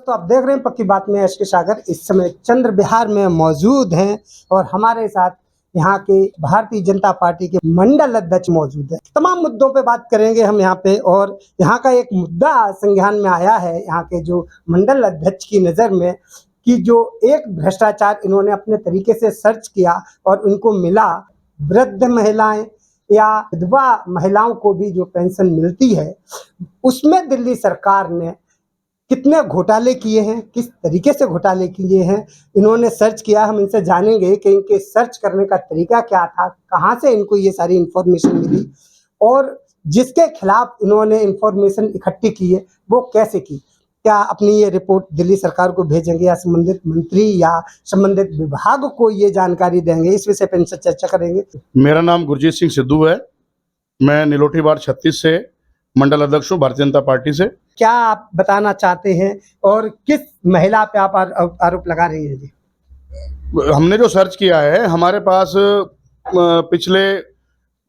तो आप देख रहे हैं पक्की बात में एसके सागर इस समय चंद्र विहार में मौजूद हैं और हमारे साथ यहाँ के भारतीय जनता पार्टी के मंडल अध्यक्ष मौजूद है। तमाम मुद्दों पे बात करेंगे हम यहाँ पे और यहाँ का एक मुद्दा संज्ञान में आया है यहाँ के जो मंडल अध्यक्ष की नज़र में कि जो एक भ्रष्टाचार इन्होंने अपने तरीके से सर्च किया और उनको मिला वृद्ध महिलाएं या विधवा महिलाओं को भी जो पेंशन मिलती है उसमें दिल्ली सरकार ने कितने घोटाले किए हैं, किस तरीके से घोटाले किए हैं, इन्होंने सर्च किया। हम इनसे जानेंगे कि इनके सर्च करने का तरीका क्या था, कहाँ से इनको ये सारी इन्फॉर्मेशन मिली और जिसके खिलाफ इन्होंने इन्फॉर्मेशन इकट्ठी की है वो कैसे की। क्या अपनी ये रिपोर्ट दिल्ली सरकार को भेजेंगे या संबंधित मंत्री या संबंधित विभाग को ये जानकारी देंगे, इस विषय पर इनसे चर्चा करेंगे। मेरा नाम गुरजीत सिंह सिद्धू है। मैं निलोटी वार्ड 36 से मंडल अध्यक्ष हूँ भारतीय जनता पार्टी से। क्या आप बताना चाहते हैं और किस महिला पे आप आरोप लगा रही हैं जी? हमने जो सर्च किया है, हमारे पास पिछले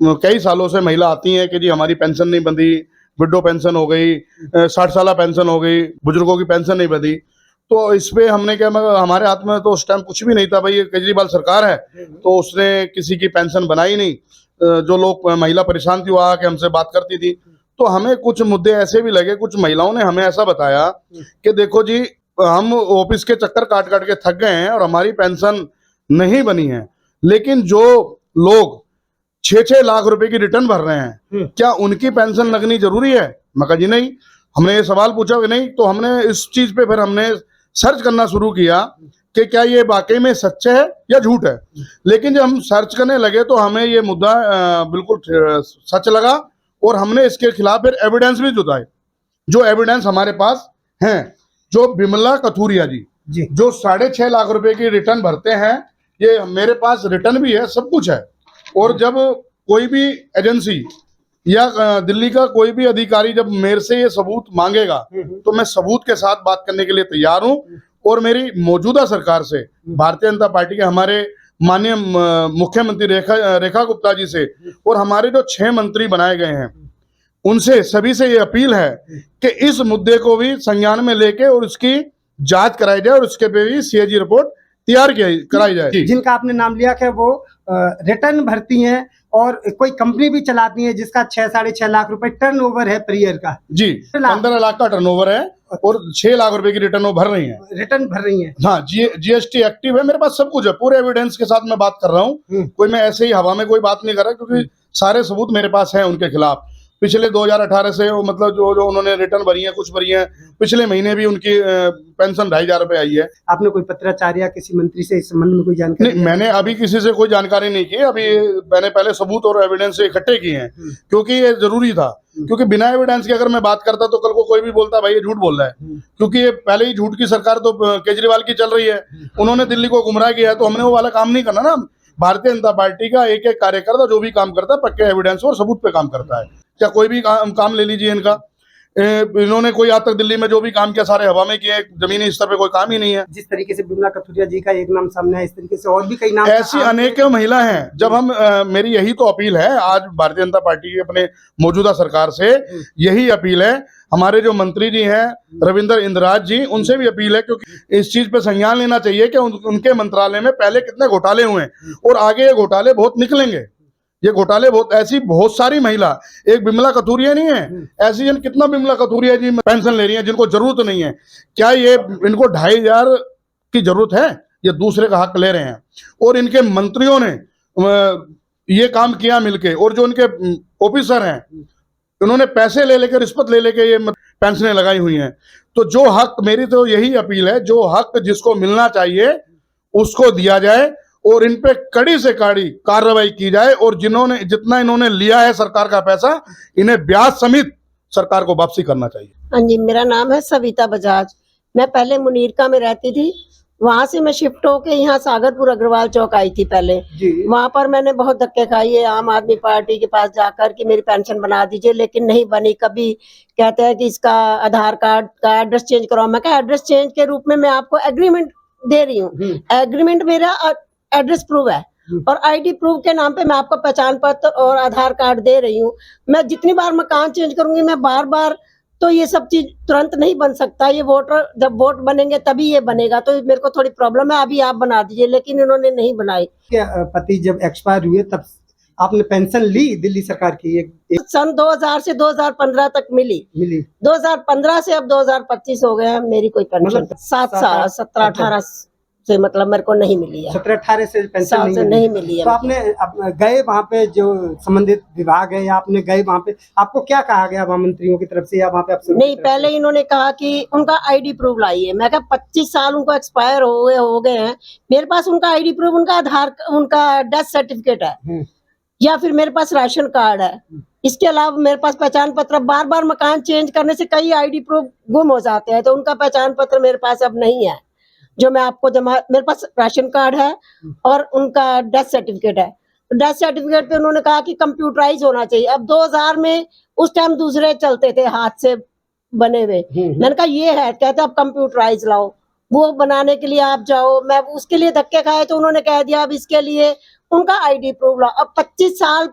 कई सालों से महिला आती हैं कि जी हमारी पेंशन नहीं बंधी, विडो पेंशन हो गई, 60 साल पेंशन हो गई, बुजुर्गों की पेंशन नहीं बंधी। तो इस पे हमने क्या, हमारे हाथ में तो उस टाइम कुछ भी नहीं था भाई, ये केजरीवाल सरकार है तो उसने किसी की पेंशन बनाई नहीं। जो लोग महिला परेशान थी वो आके हमसे बात करती थी। तो हमें कुछ मुद्दे ऐसे भी लगे, कुछ महिलाओं ने हमें ऐसा बताया कि देखो जी हम ऑफिस के चक्कर काट काट के थक गए हैं और हमारी पेंशन नहीं बनी है, लेकिन जो लोग 6-6 लाख रुपए की रिटर्न भर रहे हैं क्या उनकी पेंशन लगनी जरूरी है? मैं कहा जी नहीं। हमने ये सवाल पूछा कि नहीं, तो हमने इस चीज पे फिर हमने सर्च करना शुरू किया कि क्या ये वाकई में सच है या झूठ है। लेकिन जब हम सर्च करने लगे तो हमें ये मुद्दा बिल्कुल सच लगा और हमने इसके खिलाफ फिर एविडेंस भी जुटाए। जो एविडेंस हमारे पास हैं, जो बिमला कथूरिया जी जो 6.5 लाख रुपए की रिटर्न भरते हैं, ये मेरे पास रिटर्न भी है, सब कुछ है। और जब कोई भी एजेंसी या दिल्ली का कोई भी अधिकारी जब मेरे से ये सबूत मांगेगा तो मैं सबूत के साथ बात करने के लिए तैयार हूं। और मेरी मौजूदा सरकार से, भारतीय जनता पार्टी के हमारे माननीय मुख्यमंत्री रेखा गुप्ता जी से और हमारे जो 6 मंत्री बनाए गए हैं उनसे सभी से ये अपील है कि इस मुद्दे को भी संज्ञान में लेके और उसकी जांच कराई जाए और उसके पे भी सीएजी रिपोर्ट तैयार कराई जाए। जिनका आपने नाम लिया कि वो रिटर्न भरती हैं और कोई कंपनी भी चलाती है जिसका 6-6.5 लाख रुपए टर्नओवर है पर ईयर का जी, 15 लाख का टर्नओवर है और 6 लाख रुपए की रिटर्न वो भर रही है, रिटर्न भर रही है। हाँ, जीएसटी एक्टिव है, मेरे पास सब कुछ है, पूरे एविडेंस के साथ मैं बात कर रहा हूँ। कोई मैं ऐसे ही हवा में कोई बात नहीं कर रहा, क्योंकि सारे सबूत मेरे पास है उनके खिलाफ। पिछले 2018 से वो मतलब जो उन्होंने रिटर्न भरी है, कुछ भरी है, पिछले महीने भी उनकी पेंशन 2,500 रुपए आई है। आपने कोई पत्राचार या किसी मंत्री से इस संबंध में कोई जानकारी? नहीं, मैंने अभी किसी से कोई जानकारी नहीं की। अभी मैंने पहले सबूत और एविडेंस इकट्ठे किए हैं क्योंकि ये जरूरी था। क्योंकि बिना एविडेंस के अगर मैं बात करता तो कल को कोई भी बोलता भाई ये झूठ बोल रहा है, क्योंकि ये पहले ही झूठ की सरकार तो केजरीवाल की चल रही है, उन्होंने दिल्ली को गुमराह किया है। तो हमने वो वाला काम नहीं करना ना। भारतीय जनता पार्टी का एक एक कार्यकर्ता जो भी काम करता है पक्के एविडेंस और सबूत पे काम करता है। क्या कोई भी काम ले लीजिए इनका, इन्होंने कोई आज तक दिल्ली में जो भी काम किया सारे हवा में किए, जमीनी स्तर पे कोई काम ही नहीं है। जिस तरीके से बिमला कथूरिया जी का एक नाम सामने है, इस तरीके से और भी कई नाम ऐसी अनेक महिला हैं। जब हम मेरी यही तो अपील है आज भारतीय जनता पार्टी की अपने मौजूदा सरकार से, यही अपील है। हमारे जो मंत्री जी हैं रविंद्र इंद्राज जी, उनसे भी अपील है, क्योंकि इस चीज पे संज्ञान लेना चाहिए कि उनके मंत्रालय में पहले कितने घोटाले हुए हैं और आगे ये घोटाले बहुत निकलेंगे। ये घोटाले ऐसी बहुत सारी महिला, एक बिमला कथूरिया नहीं है, ऐसी जन कितना बिमला कथूरिया जी पेंशन ले रही हैं जिनको जरूरत नहीं है। क्या ये इनको 2,500 की जरूरत है? ये दूसरे का हक ले रहे हैं। और इनके मंत्रियों ने ये काम किया मिलके, और जो इनके ऑफिसर हैं उन्होंने पैसे ले लेकर, रिश्वत ले लेके ये पेंशनें लगाई हुई हैं। तो जो हक, मेरी तो यही अपील है, जो हक जिसको मिलना चाहिए उसको दिया जाए और इन पे कड़ी से कड़ी कार्रवाई की जाए। और जितना इन्होंने लिया है सरकार का पैसा, इन्हें ब्याज समेत सरकार को वापसी करना चाहिए। हाँ जी, मेरा नाम है सविता बजाज। मैं पहले मुनीरका में रहती थी, वहां से मैं शिफ्ट होके यहाँ सागरपुर अग्रवाल चौक आई थी पहले। वहां पर मैंने बहुत धक्के खाई है आम आदमी पार्टी के पास जाकर कि मेरी पेंशन बना दीजिए, लेकिन नहीं बनी। कभी कहते हैं कि इसका आधार कार्ड का एड्रेस चेंज कराओ। मैं कहा एड्रेस चेंज के रूप में मैं आपको एग्रीमेंट दे रही हूँ, एग्रीमेंट मेरा एड्रेस प्रूफ है और आईडी प्रूफ के नाम पे मैं आपको पहचान पत्र और आधार कार्ड दे रही हूँ। मैं जितनी बार मकान चेंज करूंगी, मैं बार बार तो ये सब चीज तुरंत नहीं बन सकता, ये वोटर जब वोट बनेंगे तभी ये बनेगा, तो मेरे को थोड़ी प्रॉब्लम है, अभी आप बना दीजिए, लेकिन इन्होंने नहीं बनाई। क्या पति जब एक्सपायर हुए तब आपने पेंशन ली दिल्ली सरकार की? एक सन 2000 से 2015 तक मिली, 2015 से अब 2025 हो गए हैं, मेरी कोई पेंशन मतलब 7 साल 17-18 से मतलब मेरे को नहीं मिली है, 17-18 से पेंशन साल से नहीं मिली है। तो आपने गए वहाँ पे जो संबंधित विभाग है, या आपने गए वहाँ पे, आपको क्या कहा गया वहाँ मंत्रियों की तरफ से या वहाँ पे अफसरों नहीं, की तरफ पहले इन्होंने कहा कि उनका आईडी प्रूफ लाइए। मैं कहा 25 साल उनको एक्सपायर हो गए हैं, मेरे पास उनका आईडी प्रूफ, उनका आधार, उनका डेथ सर्टिफिकेट है, या फिर मेरे पास राशन कार्ड है, इसके अलावा मेरे पास पहचान पत्र। बार बार मकान चेंज करने से कई आईडी प्रूफ गुम हो जाते हैं, तो उनका पहचान पत्र मेरे पास अब नहीं है, जो मैं आपको जमा, मेरे पास राशन कार्ड है और उनका डेथ सर्टिफिकेट है। डेथ सर्टिफिकेट पे उन्होंने कहा कि कंप्यूटराइज होना चाहिए। अब 2000 में उस टाइम दूसरे चलते थे हाथ से बने हुए, मैंने कहा ये है, कहते अब कंप्यूटराइज लाओ, वो बनाने के लिए आप जाओ, मैं उसके लिए धक्के खाए, तो उन्होंने कह दिया अब इसके लिए उनका आईडी प्रूफ लाओ। अब 25 साल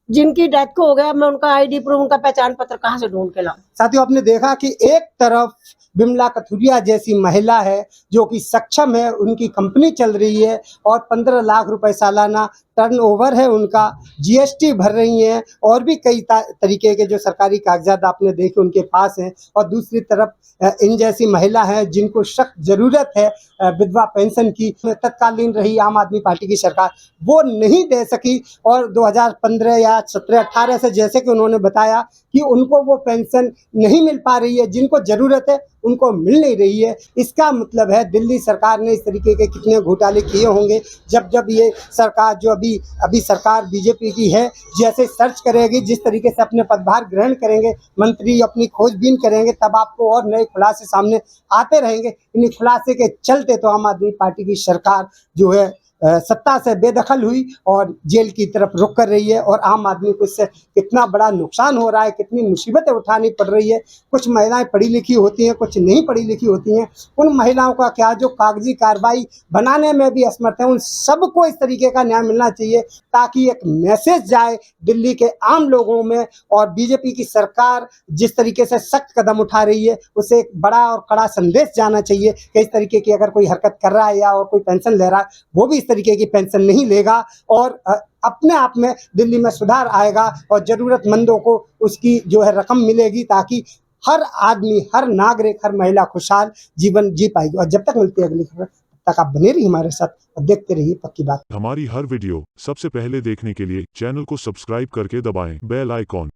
जिनकी डेथ को हो गया, मैं उनका आईडी प्रूफ, उनका पहचान पत्र कहाँ से ढूंढ के लाऊं? साथियों, आपने देखा कि एक तरफ बिमला कथुरिया जैसी महिला है जो कि सक्षम है, उनकी कंपनी चल रही है और 15 लाख रुपए सालाना टर्नओवर है उनका, जीएसटी भर रही हैं, और भी कई तरीके के जो सरकारी कागजात आपने देखे उनके पास हैं। और दूसरी तरफ इन जैसी महिला है जिनको सख्त जरूरत है विधवा पेंशन की। तत्कालीन रही आम आदमी पार्टी की सरकार, वो नहीं दे सकी, और 2015 या 17-18 से, जैसे कि उन्होंने बताया, कि उनको वो पेंशन नहीं मिल पा रही है, जिनको जरूरत है उनको मिल नहीं रही है। इसका मतलब है दिल्ली सरकार ने इस तरीके के कितने घोटाले किए होंगे। जब ये सरकार जो अभी सरकार बीजेपी की है, जैसे सर्च करेगी, जिस तरीके से अपने पदभार ग्रहण करेंगे, मंत्री अपनी खोजबीन करेंगे, तब आपको और नए खुलासे सामने आते रहेंगे। इन्हीं खुलासे के चलते तो आम आदमी पार्टी की सरकार जो है सत्ता से बेदखल हुई और जेल की तरफ रुख कर रही है, और आम आदमी को इससे कितना बड़ा नुकसान हो रहा है, कितनी मुसीबतें उठानी पड़ रही है। कुछ महिलाएं पढ़ी लिखी होती हैं, कुछ नहीं पढ़ी लिखी होती हैं। उन महिलाओं का क्या, जो कागजी कार्रवाई बनाने में भी असमर्थ है, उन सबको इस तरीके का न्याय मिलना चाहिए, ताकि एक मैसेज जाए दिल्ली के आम लोगों में। और बीजेपी की सरकार जिस तरीके से सख्त कदम उठा रही है, उसे एक बड़ा और कड़ा संदेश जाना चाहिए कि इस तरीके की अगर कोई हरकत कर रहा है या और कोई पेंशन ले रहा है, वो भी तरीके की पेंशन नहीं लेगा, और अपने आप में दिल्ली में सुधार आएगा और जरूरतमंदों को उसकी जो है रकम मिलेगी, ताकि हर आदमी, हर नागरिक, हर महिला खुशहाल जीवन जी पाएगी। और जब तक मिलती है अगली खबर, तब तक आप बने रहिए हमारे साथ और देखते रहिए पक्की बात। हमारी हर वीडियो सबसे पहले देखने के लिए चैनल को सब्सक्राइब करके दबाएं बेल आइकॉन।